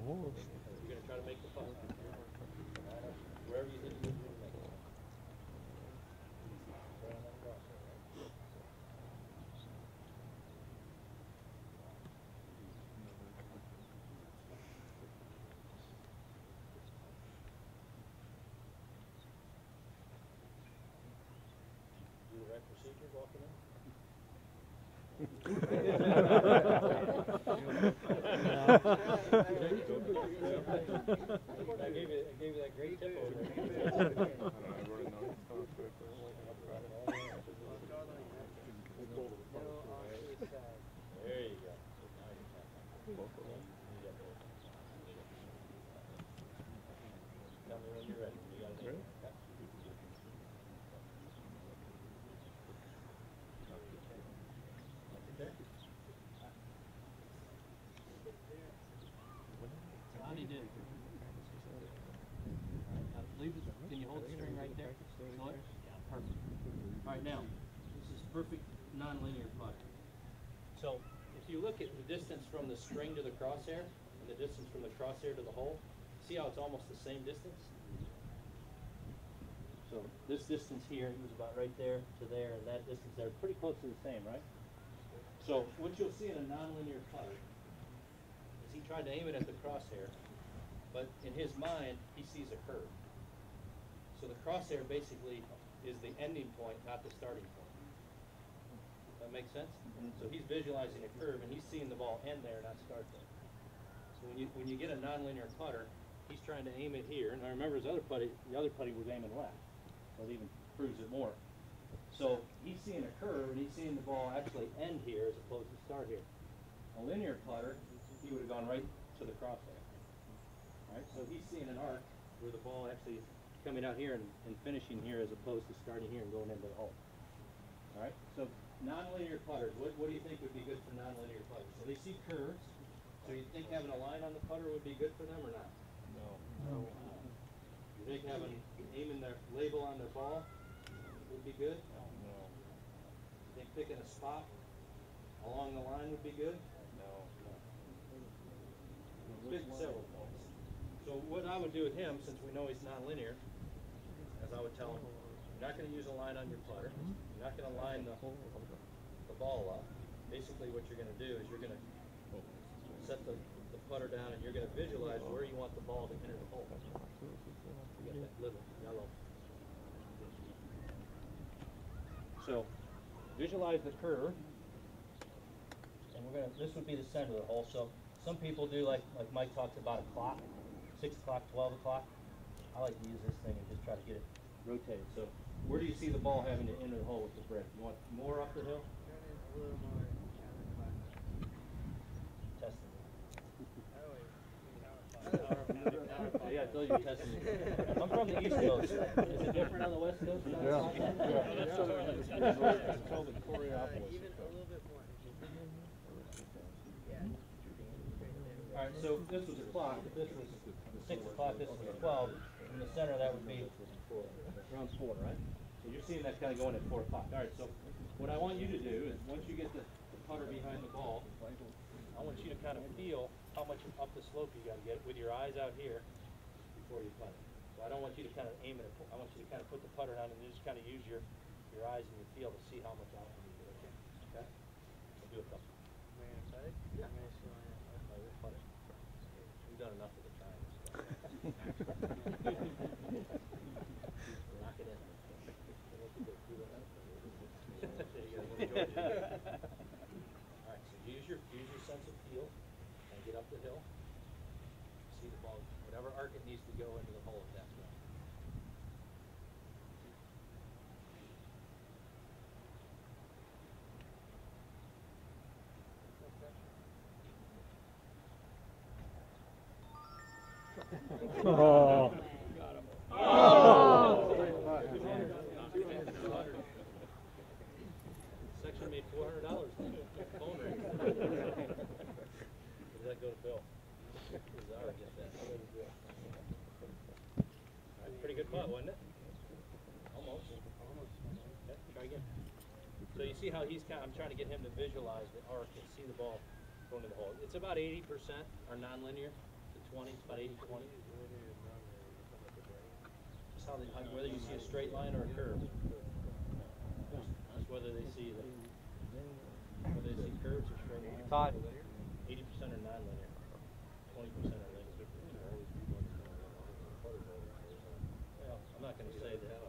You're going to try to make the putt. Wherever you think you're going to make it. Right on that cross there, right? Do the right procedure walking in? I gave you that great tip over there. There you go. Tell me when you're ready. You got it. Okay. How do you do? Leave it. Can you hold the string right there? Slow it? Yeah, perfect. All right, now, this is perfect non-linear putt. So, if you look at the distance from the string to the crosshair, and the distance from the crosshair to the hole, see how it's almost the same distance? So, this distance here is about right there to there, and that distance there, pretty close to the same, right? So, what you'll see in a non-linear putter is he tried to aim it at the crosshair, but in his mind, he sees a curve. So the crosshair basically is the ending point, not the starting point. Does that make sense? So he's visualizing a curve, and he's seeing the ball end there, not start there. So when you get a nonlinear putter, he's trying to aim it here. And I remember his other putty, the other putty was aiming left. So it even proves it more. So he's seeing a curve, and he's seeing the ball actually end here as opposed to start here. A linear putter, he would have gone right to the crosshair. All right, so he's seeing an arc where the ball actually is coming out here and finishing here as opposed to starting here and going into the hole. All right, so nonlinear putters, what do you think would be good for nonlinear putters? So they see curves, so you think having a line on the putter would be good for them or not? No. You think aiming their label on their ball would be good? No. You think picking a spot along the line would be good? No. Big several points. So what I would do with him, since we know he's nonlinear, as I would tell him, you're not going to use a line on your putter. You're not going to line the ball up. Basically what you're going to do is you're going to set the putter down and you're going to visualize where you want the ball to enter the hole. You got that little yellow. So visualize the curve, and this would be the center of the hole. So some people do like Mike talks about a clock, 6 o'clock, 12 o'clock. I like to use this thing and just try to get it rotated. So where do you see the ball having to enter the hole with the brick? You want more up the hill? A little more counterclockwise. Testing it. Yeah, I told you testing it. I'm from the East Coast. Is it different on the West Coast? Even a little bit more. Yeah. All right, so if this was a clock, if this was 6 o'clock, this was 12, in the center that would be around 4, right? So you're seeing that kind of going at 4 o'clock. All right, so what I want you to do is once you get the putter behind the ball, I want you to kind of feel how much up the slope you got to get with your eyes out here before you putt it. So I don't want you to kind of aim it. I want you to kind of put the putter down and just kind of use your eyes and your feel to see how much out you get. Okay? We'll do a couple. Yeah. We'll putt it. We've done enough of the triangles. Knock it in. All right, so use your sense of feel and get up the hill. See the ball, whatever arc it needs to go into the hole at that point. Oh. Section made $400. Phone ring. Where did that go to Bill? Zara get that. All right, pretty good putt, wasn't it? Almost. Okay, try again. So you see how I'm trying to get him to visualize the arc and see the ball going to the hole. It's about 80% are nonlinear to 80-20, it's about 80-20. Just how they, whether you see a straight line or a curve. Just whether they see curves or straight lines. Todd. 80% are non-linear, 20% are linear. Well, I'm not going to say that.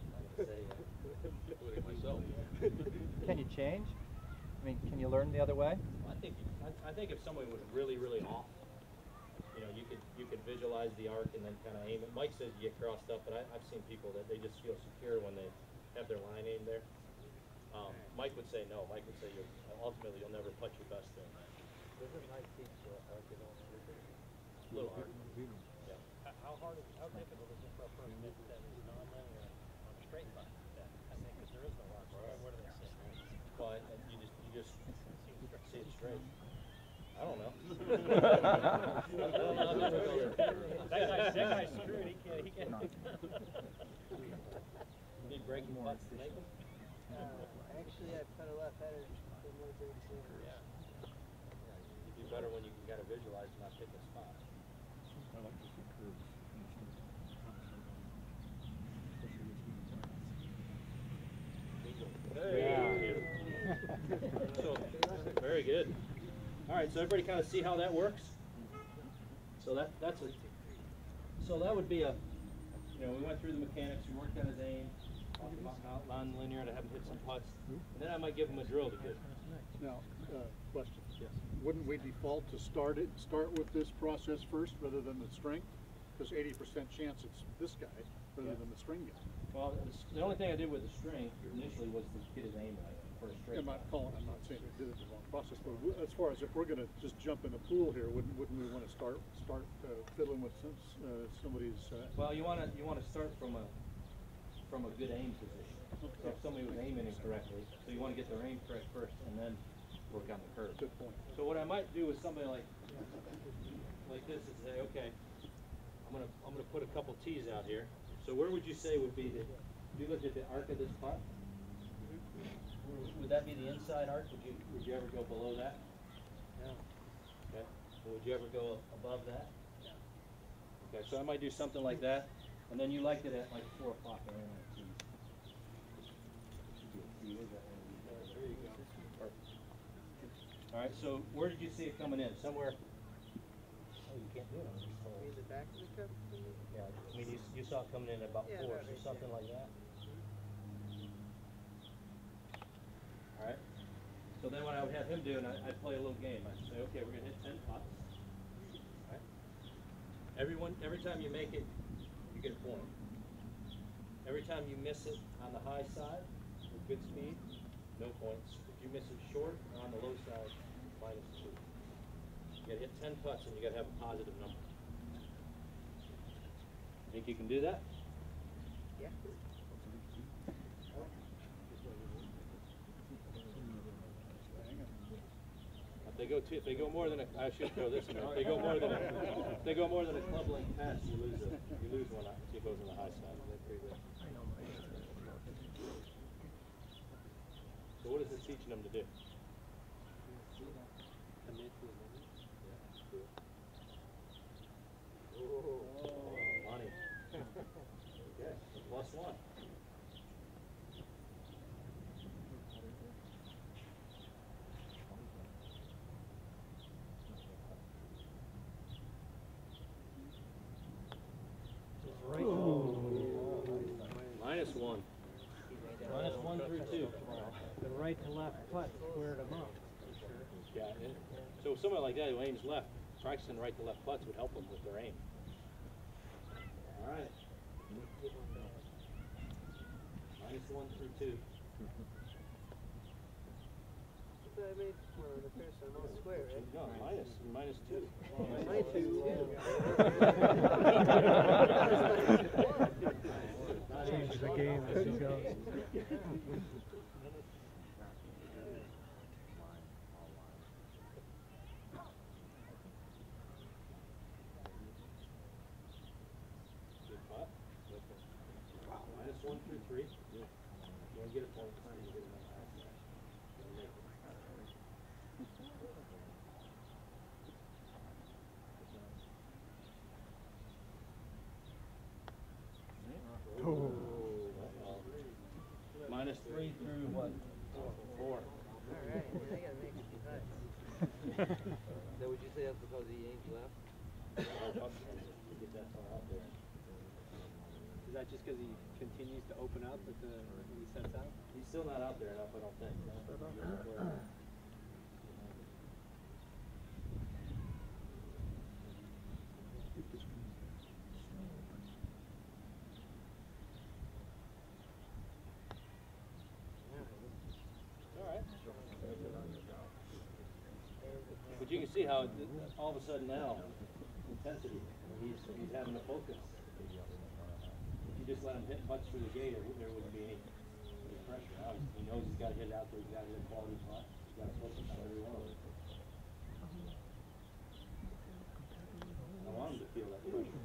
I'm not going to say myself. Can you change? I mean, can you learn the other way? I think if somebody was really, really off, you know, you could visualize the arc and then kind of aim it. Mike says you get crossed up, but I've seen people that they just feel secure when they have their line aimed there. Mike would say no. Mike would say ultimately you'll never putt your best doing that. Doesn't Mike teach arc it on everything? A little hard. Yeah. How difficult is it for a person that is non-linear on a straight line? I think because there is no arc. What do they say? Well, you just see it straight. I don't know. That guy's screwed. He can't. You need breaking putts to make them? Actually, I put a lot better than what they say. Yeah. You do better when you can kind of visualize and not pick a spot. I like to see curves. So, very good. All right, so everybody kind of see how that works? So so that would be a, you know, we went through the mechanics, we worked on his aim, talked about non-linear to have him hit some putts, and then I might give him a drill to do. Now, question. Yes. Wouldn't we default to start with this process first rather than the strength? Because 80% chance it's this guy rather than the string guy. Well, the only thing I did with the string initially was to get his aim right for a straight. I'm not saying we did it the wrong process, but as far as if we're going to just jump in the pool here, wouldn't we want to start fiddling with somebody's? Well, you want to start from a good aim position. Okay. So if somebody was aiming incorrectly, so you want to get their aim correct first, and then work on the curve. Good point. So what I might do with somebody like this is say, okay, I'm gonna put a couple tees out here. So where would you say would be the? If you looked at the arc of this putt, would that be the inside arc? Would you ever go below that? No. Okay. Or would you ever go above that? No. Okay. So I might do something like that, and then you liked it at like 4 o'clock a.m. at tees. There you go. Perfect. All right. So where did you see it coming in? Somewhere. Oh, you can't do it on this hole. In the back of the cup? Yeah, I mean, you saw it coming in at about 4, about so right something there. like that. All right. So then what I would have him do, and I'd play a little game. I'd say, okay, we're gonna hit 10 putts. All right. Every time you make it, you get a point. Every time you miss it on the high side with good speed, no points. If you miss it short or on the low side, -2. You gotta hit 10 putts and you gotta have a positive number. Think you can do that? Yeah. If they go more than I should throw this in there. If they go more than a club length pass, you lose one. It goes on the high side. So what is this teaching them to do? Oh, money. Okay, +1. -1. -1 through 2. The right to left putt squared them up. Yeah. So somebody like that who aims left, practicing right to left putts would help them with their aim. All right. -1 through 2. So I made one on the first one, all square, right? No, -2. Change the game as he goes. Good putt. -1 through 3. You want to get a point. You get enough high side. needs to open up at the, when he sets out? He's still not out there enough, I don't think. But you can see how all of a sudden now, intensity, he's having to focus. If you just let him hit putts through the gate, there wouldn't be any pressure. Now he knows he's got to hit it out there, he's got to hit a quality putt, he's got to focus on every one of them. I want him to feel that pressure.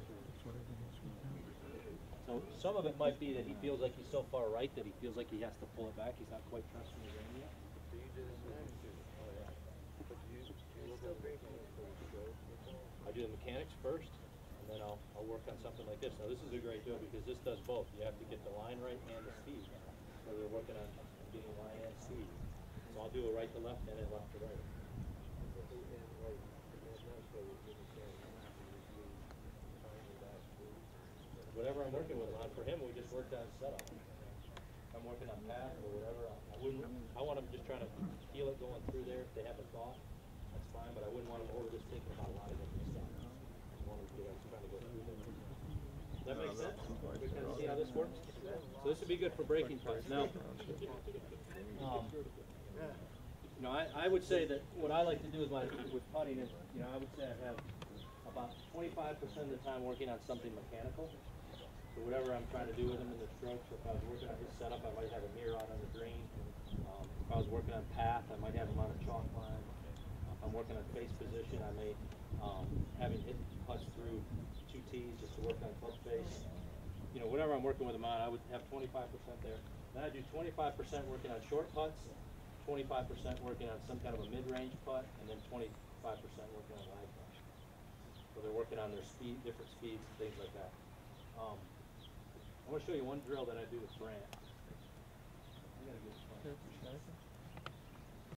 So some of it might be that he feels like he's so far right that he feels like he has to pull it back, he's not quite trusting his aim yet. I do the mechanics first, and then I'll work on something like this. Now this is a great deal because this does both. You have to get the line right and the speed. So we're working on getting line and speed. So I'll do a right to left and a left to right. Whatever I'm working with him on, for him we just worked on setup. If I'm working on path or whatever, I want him just trying to feel it going through there. If they have a thought, that's fine, but I wouldn't want him over just thinking about a lot of different stuff. I want him to be trying to go through there. Does that make sense? We kind of see how this works? So this would be good for breaking putts. Now, you know, I would say that what I like to do with putting is, you know, I would say I have about 25% of the time working on something mechanical. So whatever I'm trying to do with him in the strokes, if I was working on his setup, I might have a mirror out on the green. If I was working on path, I might have him on a chalk line. If I'm working on face position, I may have him hit putts through 2 tees just to work on club face. You know, whatever I'm working with him on, I would have 25% there. Then I do 25% working on short putts, 25% working on some kind of a mid-range putt, and then 25% working on lag putts. So they're working on their speed, different speeds, things like that. I want to show you one drill that I do with Grant. I gotta get this one.